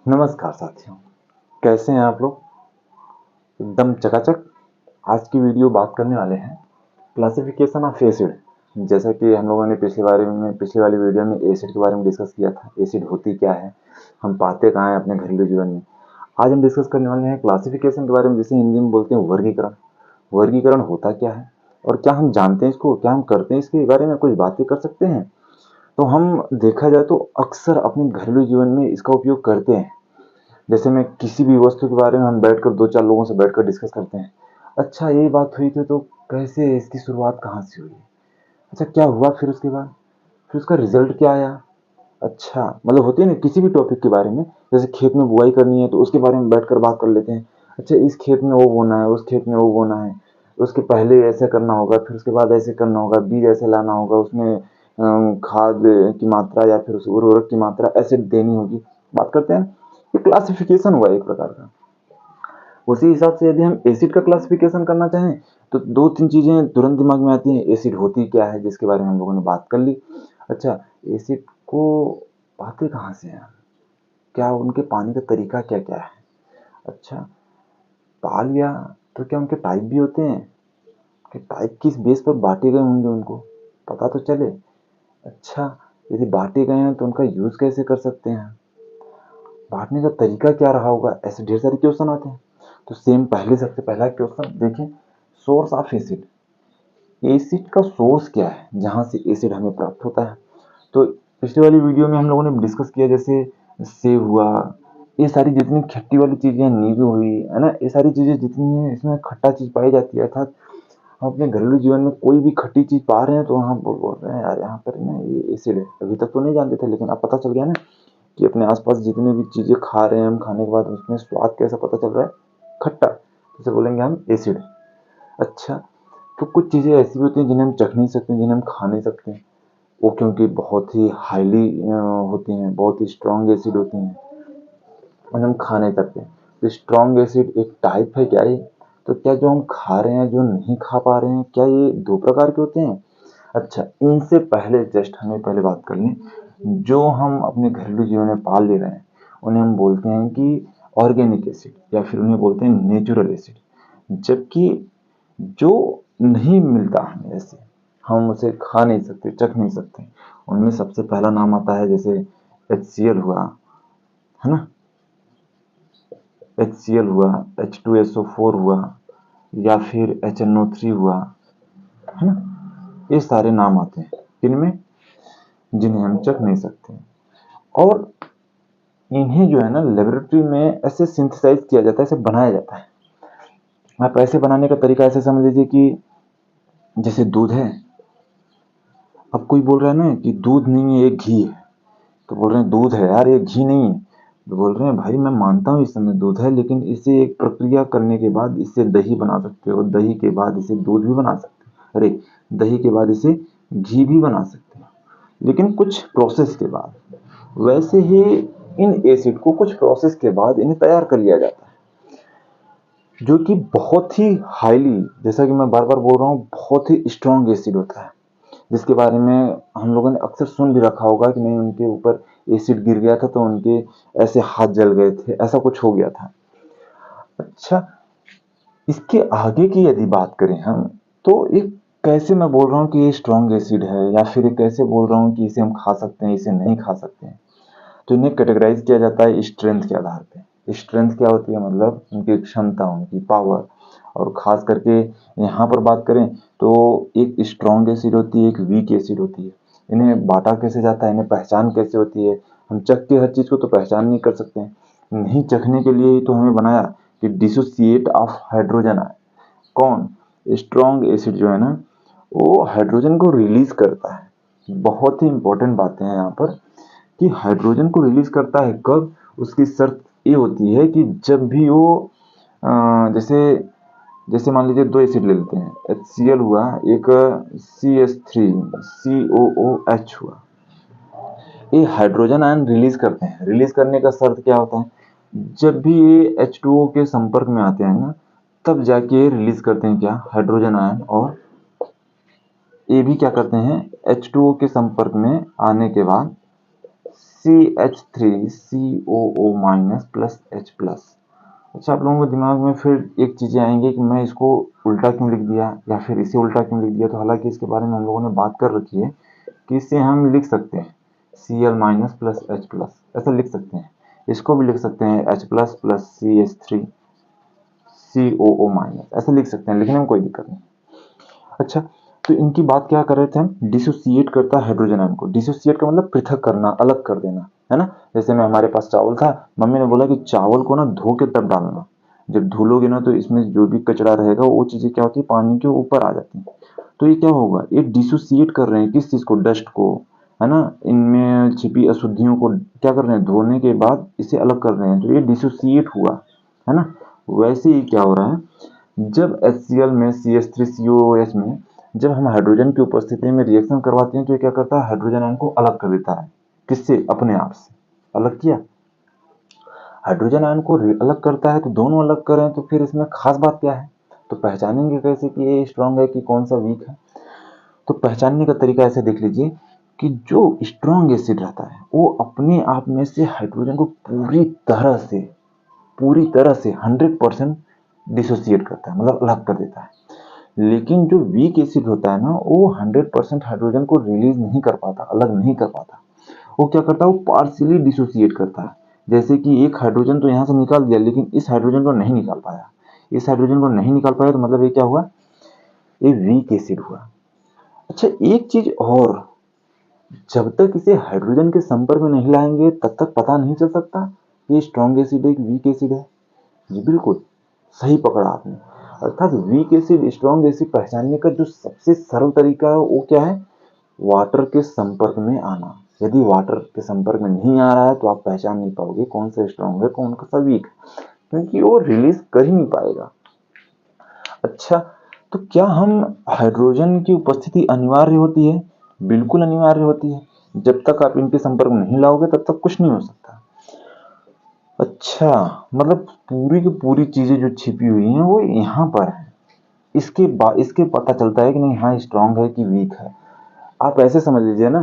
नमस्कार साथियों, कैसे हैं आप लोग? एकदम चकाचक। आज की वीडियो बात करने वाले हैं क्लासिफिकेशन ऑफ एसिड। जैसा कि हम लोगों ने पिछली वाली वीडियो में एसिड के बारे में डिस्कस किया था। एसिड होती क्या है, हम पाते कहाँ हैं अपने घरेलू जीवन में। आज हम डिस्कस करने वाले हैं क्लासिफिकेशन के बारे में, जिसे हिंदी में बोलते हैं वर्गीकरण। वर्गीकरण होता क्या है और क्या हम जानते हैं इसको, क्या हम करते हैं, इसके बारे में कुछ बातें कर सकते हैं। तो हम देखा जाए तो अक्सर अपने घरेलू जीवन में इसका उपयोग करते हैं। जैसे मैं किसी भी वस्तु के बारे में हम बैठकर 2-4 लोगों से बैठकर डिस्कस करते हैं। अच्छा, ये बात हुई थी तो कैसे, इसकी शुरुआत कहाँ से हुई? अच्छा, क्या हुआ फिर उसके बाद? फिर उसका रिजल्ट क्या आया? अच्छा, मतलब होती है ना किसी भी टॉपिक के बारे में। जैसे खेत में बुआई करनी है तो उसके बारे में बैठकर बात कर लेते हैं। अच्छा, इस खेत में वो बोना है, उस खेत में वो बोना है, उसके पहले ऐसे करना होगा, फिर उसके बाद ऐसे करना होगा, बीज ऐसे लाना होगा, उसमें खाद की मात्रा या फिर उस उर्वरक की मात्रा ऐसे देनी होगी। बात करते हैं। ये क्लासिफिकेशन हुआ एक प्रकार का। उसी हिसाब से यदि हम एसिड का क्लासिफिकेशन करना चाहें तो 2-3 चीजें तुरंत दिमाग में आती हैं। एसिड होती क्या है, जिसके बारे में हम लोगों ने बात कर ली। अच्छा, एसिड को पाते कहाँ से हैं, क्या उनके पाने का तरीका क्या क्या है? अच्छा, पा लिया तो क्या उनके टाइप भी होते हैं, कि टाइप किस बेस पर बांटे गए होंगे, उनको पता तो चले। अच्छा, यदि बांटे गए हैं तो उनका यूज कैसे कर सकते हैं, बांटने का तरीका क्या रहा होगा, ऐसे ढेर सारे क्वेश्चन आते हैं। तो सेम सबसे पहला क्वेश्चन देखिए, सोर्स ऑफ एसिड। एसिड का सोर्स क्या है, जहां से एसिड हमें प्राप्त होता है। तो पिछली वाली वीडियो में हम लोगों ने डिस्कस किया, जैसे सेब हुआ, ये सारी जितनी खट्टी वाली चीजें, नींबू हुई है ना, ये सारी चीजें जितनी हैं इसमें खट्टा चीज पाई जाती है। अर्थात हम अपने घरेलू जीवन में कोई भी खट्टी चीज पा रहे हैं तो हम बोल रहे हैं यार यहाँ पर ना ये एसिड है। अभी तक तो नहीं जानते थे, लेकिन अब पता चल गया ना कि अपने आसपास जितनी भी चीजें खा रहे हैं हम, खाने के बाद उसमें स्वाद कैसा पता चल रहा है, खट्टा, जैसे बोलेंगे हम एसिड। अच्छा, तो कुछ चीजें ऐसी भी होती हैं जिन्हें हम चख नहीं सकते, जिन्हें हम खा नहीं सकते, वो क्योंकि बहुत ही हाईली होती हैं, बहुत ही स्ट्रॉन्ग एसिड होती हैं, उन्हें हम खा नहीं सकते। तो स्ट्रॉन्ग एसिड एक टाइप है क्या ये? तो क्या जो हम खा रहे हैं, जो नहीं खा पा रहे हैं, क्या ये 2 प्रकार के होते हैं? अच्छा, इनसे पहले जस्ट हमें पहले बात कर लें, जो हम अपने घरेलू जीवन में पाल ले रहे हैं उन्हें हम बोलते हैं कि ऑर्गेनिक एसिड, या फिर उन्हें बोलते हैं नेचुरल एसिड। जबकि जो नहीं मिलता हमें, ऐसे हम उसे खा नहीं सकते, चख नहीं सकते, उनमें सबसे पहला नाम आता है, जैसे HCl हुआ, है ना, HCl हुआ, H2SO4 हुआ, या फिर HNO3 हुआ, है ना। ये सारे नाम आते हैं इनमें, जिन्हें हम चख नहीं सकते। और इन्हें जो है ना लेबोरेटरी में ऐसे सिंथेसाइज किया जाता है, ऐसे बनाया जाता है। आप ऐसे बनाने का तरीका ऐसे समझ लीजिए कि जैसे दूध है, अब कोई बोल रहा है ना कि दूध नहीं है, ये घी है, तो बोल रहे हैं दूध है यार, ये घी नहीं है। तो बोल रहे हैं भाई मैं मानता हूँ इस समय दूध है, लेकिन इसे एक प्रक्रिया करने के बाद इससे दही बना सकते हो, दही के बाद इसे दूध भी बना सकते हो, अरे दही के बाद इसे घी भी बना सकते हो, लेकिन कुछ प्रोसेस के बाद। वैसे ही इन एसिड को कुछ प्रोसेस के बाद इन्हें तैयार कर लिया जाता है, जो कि बहुत ही हाईली, जैसा कि मैं बार बार बोल रहा हूँ, बहुत ही स्ट्रॉन्ग एसिड होता है, जिसके बारे में हम लोगों ने अक्सर सुन भी रखा होगा कि नहीं उनके ऊपर एसिड गिर गया था तो उनके ऐसे हाथ जल गए थे, ऐसा कुछ हो गया था। अच्छा, इसके आगे की यदि बात करें हम, तो एक कैसे मैं बोल रहा हूँ कि ये स्ट्रॉन्ग एसिड है, या फिर कैसे बोल रहा हूँ कि इसे हम खा सकते हैं, इसे नहीं खा सकते हैं। तो इन्हें कैटेगराइज किया जाता है स्ट्रेंथ के आधार पे। स्ट्रेंथ क्या होती है, मतलब उनकी क्षमता, उनकी पावर। और खास करके यहाँ पर बात करें तो एक स्ट्रॉन्ग एसिड होती है, एक वीक एसिड होती है। इन्हें बांटा कैसे जाता है, इन्हें पहचान कैसे होती है? हम चख के हर चीज को तो पहचान नहीं कर सकते हैं। नहीं चखने के लिए तो हमें बनाया कि डिसोसिएट ऑफ हाइड्रोजन आए। कौन? स्ट्रॉन्ग एसिड जो है ना, वो हाइड्रोजन को रिलीज करता है। बहुत ही इंपॉर्टेंट बातें हैं यहाँ पर कि हाइड्रोजन को रिलीज करता है कब? उसकी शर्त ये होती है कि जब भी वो जैसे जैसे मान लीजिए 2 एसिड ले लेते हैं, HCl हुआ, एक CH3 COOH हुआ, ये हाइड्रोजन आयन रिलीज करते हैं। रिलीज करने का शर्त क्या होता है? जब भी ये H2O के संपर्क में आते हैं ना, तब जाके ये रिलीज करते हैं क्या? Hydrogen ion. और ये भी क्या करते हैं? H2O के संपर्क में आने के बाद CH3COO minus plus H plus. अच्छा, आप लोगों के दिमाग में फिर एक चीज़ें आएंगी कि मैं इसको उल्टा क्यों लिख दिया या फिर इसे उल्टा क्यों लिख दिया। तो हालांकि इसके बारे में हम लोगों ने बात कर रखी है कि इससे हम लिख सकते हैं Cl minus plus H plus, ऐसा लिख सकते हैं। इसको भी लिख सकते हैं H plus plus CH3COO minus, ऐसे लिख सकते हैं, लिखने में कोई दिक्कत नहीं। अच्छा, तो इनकी बात क्या कर रहे थे हम, डिसोसिएट करता है हाइड्रोजन आयन को। डिसोसिएट का मतलब पृथक करना, अलग कर देना, है ना। जैसे में हमारे पास चावल था, मम्मी ने बोला कि चावल को ना धो के तब डालना, जब धुलोगे ना तो इसमें जो भी कचरा रहेगा वो चीजें क्या होती है, पानी के ऊपर आ जाती है। तो ये क्या होगा, ये डिसोसिएट कर रहे हैं किस चीज को, डस्ट को, है ना। इनमें छिपी अशुद्धियों को क्या कर रहे हैं, धोने के बाद इसे अलग कर रहे हैं, तो ये डिसोसिएट हुआ, है ना। वैसे ही क्या हो रहा है, जब HCl में CH3COOH में जब हम हाइड्रोजन की उपस्थिति में रिएक्शन करवाते हैं तो ये क्या करता है, हाइड्रोजन आयन को अलग कर देता है। किससे, अपने आप से अलग किया, हाइड्रोजन आयन को अलग करता है। तो दोनों अलग करें तो फिर इसमें खास बात क्या है, तो पहचानेंगे कैसे कि ये स्ट्रांग है कि कौन सा वीक है। तो पहचानने का तरीका ऐसे देख लीजिए कि जो स्ट्रांग एसिड रहता है वो अपने आप में से हाइड्रोजन को पूरी तरह से 100% डिसोसिएट करता है, मतलब अलग कर देता है। लेकिन जो वीक एसिड होता है ना, वो 100% हाइड्रोजन को रिलीज नहीं कर पाता, अलग नहीं कर पाता। वो क्या करता है, वो पार्शियली डिसोसिएट करता है। जैसे कि एक हाइड्रोजन तो यहाँ से निकाल दिया, लेकिन इस हाइड्रोजन को नहीं निकाल पाया। इस हाइड्रोजन को नहीं निकाल पाया तो मतलब ये क्या हुआ, ये वीक एसिड हुआ। अच्छा, एक चीज और, जब तक इसे हाइड्रोजन के संपर्क में नहीं लाएंगे तब तक पता नहीं चल सकता कि ये स्ट्रॉन्ग एसिड है कि वीक एसिड है। जी बिल्कुल सही पकड़ा आपने। अर्थात वीक एसिड स्ट्रॉन्ग एसिड पहचानने का जो सबसे सरल तरीका है वो क्या है, वाटर के संपर्क में आना। यदि वाटर के संपर्क में नहीं आ रहा है तो आप पहचान नहीं पाओगे कौन सा स्ट्रॉन्ग है कौन सा वीक, क्योंकि वो रिलीज कर ही नहीं पाएगा। अच्छा, तो क्या हम हाइड्रोजन की उपस्थिति अनिवार्य होती है, बिल्कुल अनिवार्य होती है। जब तक आप इनके संपर्क में नहीं लाओगे तब तक कुछ नहीं हो सकता। अच्छा, मतलब पूरी की पूरी चीजें जो छिपी हुई हैं वो यहाँ पर है। इसके पता चलता है कि नहीं, हाँ स्ट्रांग है कि वीक है। आप ऐसे समझ लीजिए ना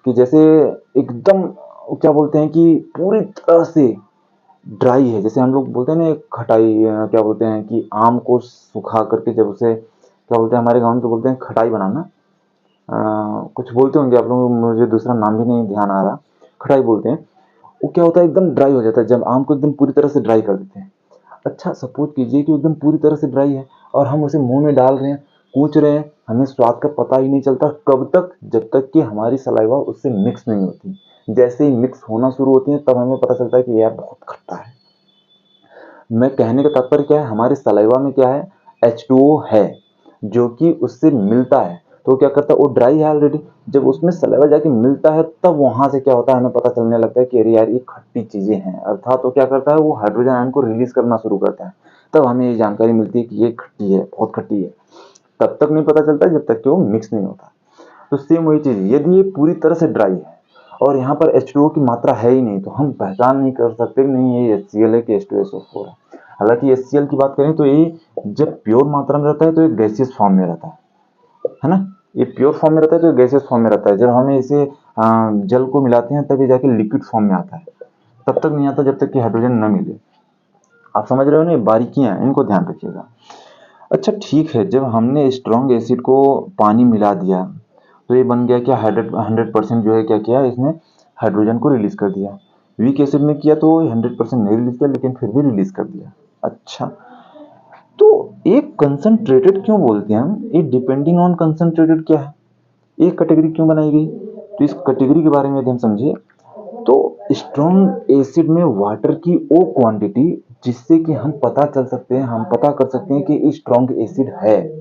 कि जैसे एकदम क्या बोलते हैं कि पूरी तरह से ड्राई है। जैसे हम लोग बोलते हैं ना खटाई, क्या बोलते हैं कि आम को सुखा करके जब उसे क्या बोलते हैं, हमारे गाँव में तो बोलते हैं खटाई बनाना, कुछ बोलते होंगे आप लोग, मुझे दूसरा नाम भी नहीं ध्यान आ रहा, खटाई बोलते हैं। वो क्या होता है, एकदम ड्राई हो जाता है जब आम को एकदम पूरी तरह से ड्राई कर देते हैं। अच्छा, सपोज कीजिए कि एकदम पूरी तरह से ड्राई है और हम उसे मुंह में डाल रहे हैं, कूच रहे हैं, हमें स्वाद का पता ही नहीं चलता। कब तक, जब तक कि हमारी सलाइवा उससे मिक्स नहीं होती। जैसे ही मिक्स होना शुरू होती है तब हमें पता चलता है कि यार बहुत खट्टा है। मैं कहने का तात्पर्य क्या है, हमारे सलाइवा में क्या है, H2O है जो कि उससे मिलता है। तो क्या करता है, वो ड्राई है ऑलरेडी, जब उसमें सलाइवा जाके मिलता है तब वहां से क्या होता है, हमें पता चलने लगता है कि अरे यार ये खट्टी चीजें हैं। अर्थात वो क्या करता है, वो हाइड्रोजन आयन को रिलीज करना शुरू करता है। तब हमें ये जानकारी मिलती है कि ये खट्टी है, बहुत खट्टी है। तब तक नहीं पता चलता जब तक कि वो मिक्स नहीं होता। तो सेम वही चीज, यदि ये पूरी तरह से ड्राई है और यहाँ पर H2O की मात्रा है ही नहीं तो हम पहचान नहीं कर सकते नहीं ये HCl है कि H2SO4 है। हालांकि HCl की बात करें तो ये जब प्योर मात्रा में रहता है तो ये गैसियस फॉर्म में रहता है ना। ये प्योर फॉर्म में रहता है तो गैसियस फॉर्म में रहता है। जब हमें इसे जल को मिलाते हैं तभी जाके लिक्विड फॉर्म में आता है, तब तक नहीं आता जब तक कि हाइड्रोजन न मिले। आप समझ रहे हो ना, ये बारीकियां हैं, इनको ध्यान रखिएगा। अच्छा ठीक है, जब हमने स्ट्रॉन्ग एसिड को पानी मिला दिया तो ये बन गया क्या, 100% जो है क्या किया इसने, हाइड्रोजन को रिलीज कर दिया। वीक एसिड में किया तो 100% नहीं रिलीज किया लेकिन फिर भी रिलीज कर दिया। अच्छा, तो एक कंसंट्रेटेड क्यों बोलते हैं हम, ये डिपेंडिंग ऑन कंसंट्रेटेड क्या है, एक कैटेगरी क्यों बनाई गई। तो इस कैटेगरी के बारे में यदि हम समझे तो स्ट्रॉन्ग एसिड में वाटर की वो क्वांटिटी जिससे कि हम पता चल सकते हैं, हम पता कर सकते हैं कि स्ट्रॉन्ग एसिड है,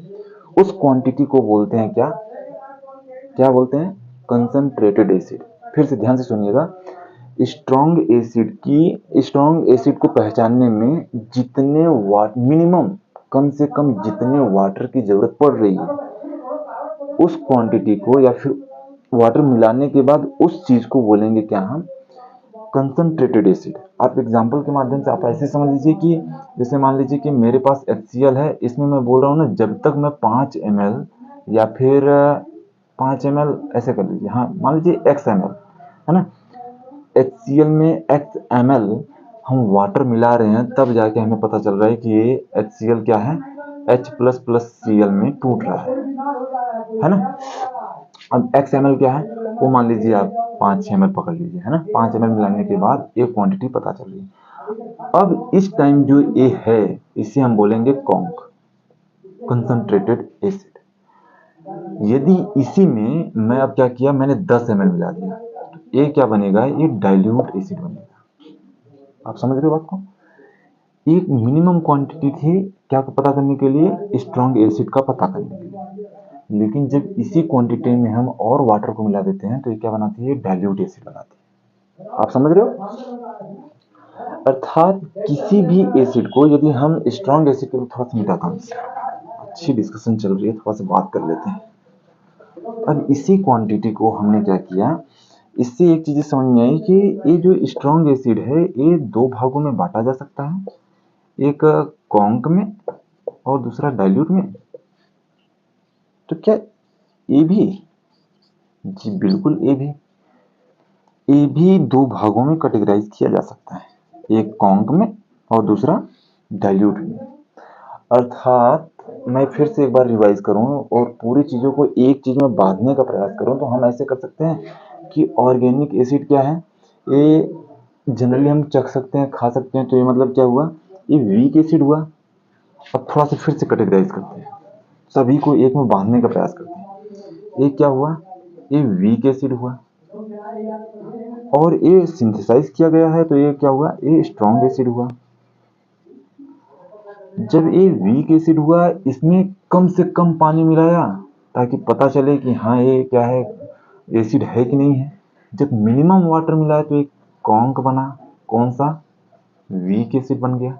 उस क्वांटिटी को बोलते हैं क्या, क्या बोलते हैं, कंसंट्रेटेड एसिड। फिर से ध्यान से सुनिएगा, स्ट्रॉन्ग एसिड को पहचानने में जितने वाट मिनिमम, कम से कम जितने वाटर की जरूरत पड़ रही है उस क्वांटिटी को, या फिर वाटर मिलाने के बाद उस चीज को बोलेंगे क्या हम, कंसंट्रेटेड एसिड। आप एग्जांपल के माध्यम से आप ऐसे समझ लीजिए कि जैसे मान लीजिए कि मेरे पास HCl है, इसमें मैं बोल रहा हूँ ना, जब तक मैं 5 ml या फिर 5 ml ऐसे कर लीजिए, हाँ मान लीजिए x ml, है ना, HCl में x ml हम वाटर मिला रहे हैं, तब जाके हमें पता चल रहा है कि ये HCl क्या है, H++Cl में टूट रहा है ना। अब x ml क्या है, वो मान लीजिए आप 5 ml पकड़ लीजिए, है ना। 5 ml मिलाने के बाद एक क्वांटिटी पता चल रही है। अब इस टाइम जो ये है, इसे हम बोलेंगे कॉन्क, कंसंट्रेटेड एसिड। यदि इसी में मैं अब क्या किया, मैंने 10 ml मिला दिया, तो ये क्या बनेगा, ये डाइल्यूट एसिड बनेगा। आप समझ रहे हो बात को। एक मिनिमम क्वांटिटी थी क्या को पता करने के लिए, स्ट्रॉन्ग एसिड का पता करने के लिए, लेकिन जब इसी क्वांटिटी में हम और वाटर को मिला देते हैं तो ये क्या बनाती है, डाइल्यूट एसिड बनाती है। आप समझ रहे हो। अर्थात किसी भी एसिड को यदि हम स्ट्रॉन्ग एसिड के, थोड़ा सा मिटाता हूं, अच्छी डिस्कशन चल रही है, थोड़ा सा बात कर लेते हैं। अब इसी क्वांटिटी को हमने क्या किया, इससे एक चीज समझ में आई कि ये जो स्ट्रॉन्ग एसिड है ये दो भागों में बांटा जा सकता है, एक कॉन्क में और दूसरा डाइल्यूट में। तो क्या ये भी, जी बिल्कुल ये भी दो भागों में कैटेगराइज किया जा सकता है, एक कॉन्क में और दूसरा डाइल्यूट में। अर्थात मैं फिर से एक बार रिवाइज करूं और पूरी चीजों को एक चीज में बांधने का प्रयास करूं, तो हम ऐसे कर सकते हैं कि ऑर्गेनिक एसिड क्या है, ये जनरली हम चख सकते हैं, खा सकते हैं, तो ये मतलब क्या हुआ, ये वीक एसिड हुआ। अब थोड़ा सा फिर से कैटेगराइज करते हैं, सभी को एक में बांधने का प्रयास करते हैं। ये क्या हुआ, ये वीक एसिड हुआ, और ये सिंथेसाइज किया गया है, तो ये क्या हुआ, ये स्ट्रॉन्ग एसिड हुआ। जब ये वीक एसिड हुआ, इसमें कम से कम पानी मिलाया ताकि पता चले कि हाँ ये क्या है, एसिड है कि नहीं है। जब मिनिमम वाटर मिलाया तो एक कॉन्क बना, कौन सा, वीक एसिड बन गया।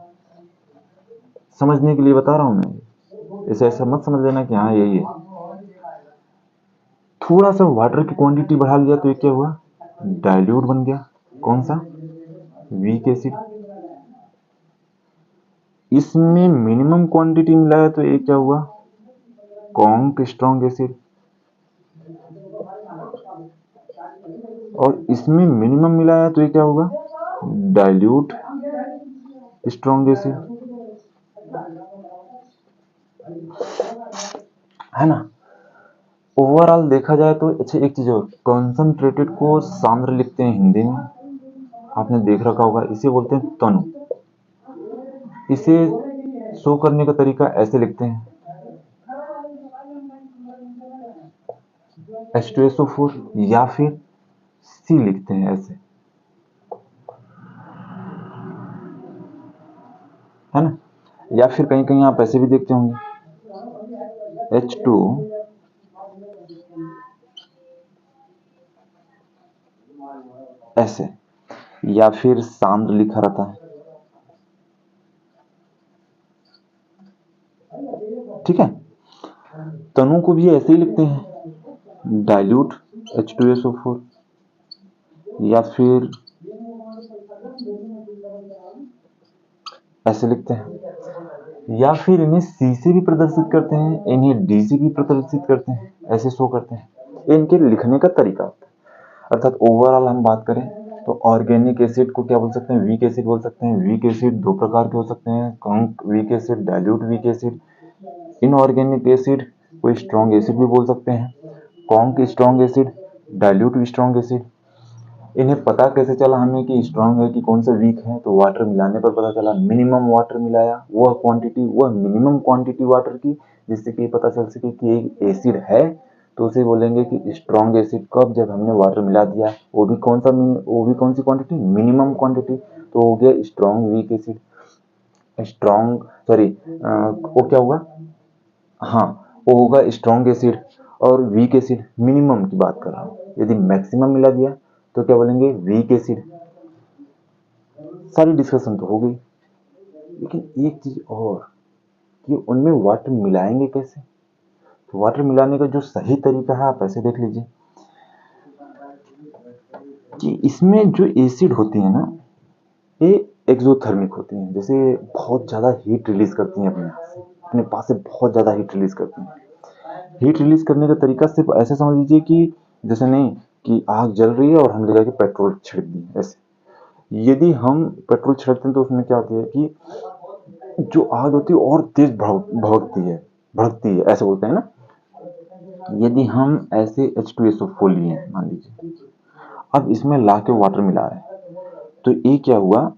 समझने के लिए बता रहा हूं मैं, ऐसे ऐसा मत समझ लेना कि हाँ यही है। थोड़ा सा वाटर की क्वांटिटी बढ़ा लिया तो ये क्या हुआ, डाइल्यूट बन गया, कौन सा, वीक एसिड। इसमें मिनिमम क्वांटिटी मिलाया तो ये क्या हुआ, कॉन्क स्ट्रॉन्ग एसिड। और इसमें मिनिमम मिलाया तो ये क्या होगा, डाइल्यूट स्ट्रॉन्ग एसिड, है ना। ओवरऑल देखा जाए तो अच्छा, एक चीज और, कंसंट्रेटेड को सांद्र लिखते हैं हिंदी में, आपने देख रखा होगा, इसे बोलते हैं तनु। इसे शो करने का तरीका ऐसे लिखते हैं, H2SO4, या फिर C लिखते हैं ऐसे, है ना। या फिर कहीं कहीं आप ऐसे भी देखते होंगे, H2 ऐसे, या फिर सांद्र लिखा रहता है, ठीक है। तनु को भी ऐसे ही लिखते हैं, डाइल्यूट H2SO4, या फिर ऐसे लिखते हैं, या फिर इन्हें C से भी प्रदर्शित करते हैं, इन्हें D से भी प्रदर्शित करते हैं, ऐसे शो करते हैं। इनके लिखने का तरीका होता है। अर्थात ओवरऑल हम बात करें तो ऑर्गेनिक एसिड को क्या बोल सकते हैं, वीक एसिड बोल सकते हैं। वीक एसिड दो प्रकार के हो सकते हैं, conc weak acid, dilute weak acid. Inorganic acid को स्ट्रॉन्ग एसिड भी बोल सकते हैं, conc strong acid, dilute strong acid. इन्हें पता कैसे चला हमें कि स्ट्रॉन्ग है कि कौन सा वीक है, तो वाटर मिलाने पर पता चला। मिनिमम वाटर मिलाया, वह क्वांटिटी, वह मिनिमम क्वांटिटी वाटर की, जिससे कि पता चल सके कि एक एसिड है, तो उसे बोलेंगे कि स्ट्रॉन्ग एसिड। कब, जब हमने वाटर मिला दिया, वो भी कौन सी क्वांटिटी, मिनिमम क्वांटिटी, तो हो गया strong weak acid. Strong sorry वो क्या हुआ, हाँ वो होगा स्ट्रॉन्ग एसिड। और वीक एसिड मिनिमम की बात कर रहा हूँ, यदि मैक्सिमम मिला दिया तो क्या बोलेंगे, वीक एसिड। सारी डिस्कशन तो हो गई, लेकिन एक चीज और कि उनमें वाटर मिलाएंगे कैसे। तो वाटर मिलाने का जो सही तरीका है, आप ऐसे देख लीजिए कि इसमें जो एसिड होती है ना, ये एक्सोथर्मिक होती हैं, जैसे बहुत ज्यादा हीट रिलीज करती हैं, अपने पास से बहुत ज्यादा हीट रिलीज करती हैं। हीट रिलीज करने का तरीका सिर्फ ऐसे समझ लीजिए कि जैसे नहीं कि आग जल रही है और हमने जाके पेट्रोल छिड़क दी। ऐसे यदि हम पेट्रोल छिड़कते हैं तो उसमें क्या होती है कि जो आग होती है और तेज भड़कती है, ऐसे बोलते हैं ना। यदि हम ऐसे H2SO4 लिए हैं मान लीजिए, अब इसमें ला के वाटर मिला रहे हैं, तो ये क्या हुआ,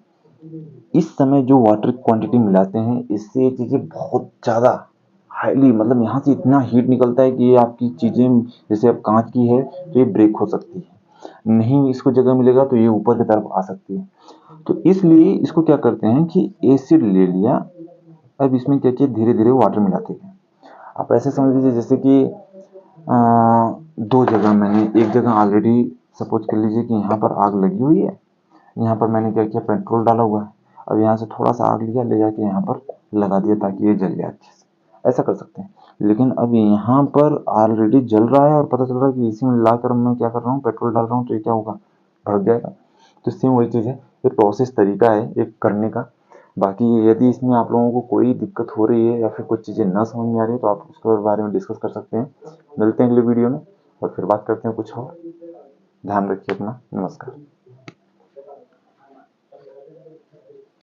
इस समय जो वाटर क्वांटिटी मिलाते हैं इससे ये चीजें बहुत ज्यादा हाईली, मतलब यहाँ से इतना हीट निकलता है कि ये आपकी चीजें, जैसे अब कांच की है तो ये ब्रेक हो सकती है, नहीं इसको जगह मिलेगा तो ये ऊपर की तरफ आ सकती है। तो इसलिए इसको क्या करते हैं कि एसिड ले लिया, अब इसमें क्या किया, धीरे धीरे वाटर मिलाते हैं। आप ऐसे समझ लीजिए जैसे कि दो जगह मैंने, एक जगह ऑलरेडी सपोज कर लीजिए कि यहाँ पर आग लगी हुई है, यहाँ पर मैंने क्या किया, पेट्रोल डाला हुआ है, अब यहाँ से थोड़ा सा आग लिया, ले जाके यहाँ पर लगा दिया ताकि ये जल जाए अच्छे से, ऐसा कर सकते हैं। लेकिन अब यहाँ पर ऑलरेडी जल रहा है और पता चल रहा है कि इसी में लाकर मैं क्या कर रहा हूँ, पेट्रोल डाल रहा हूँ, तो ये क्या होगा, भड़क जाएगा। तो सेम वही चीज़ है, ये प्रोसेस तरीका है एक करने का। बाकी यदि इसमें आप लोगों को कोई दिक्कत हो रही है या फिर कुछ चीज़ें ना समझ में आ रही है तो आप उसके बारे में डिस्कस कर सकते हैं। मिलते हैं अगले वीडियो में और फिर बात करते हैं कुछ और। ध्यान रखिए अपना, नमस्कार।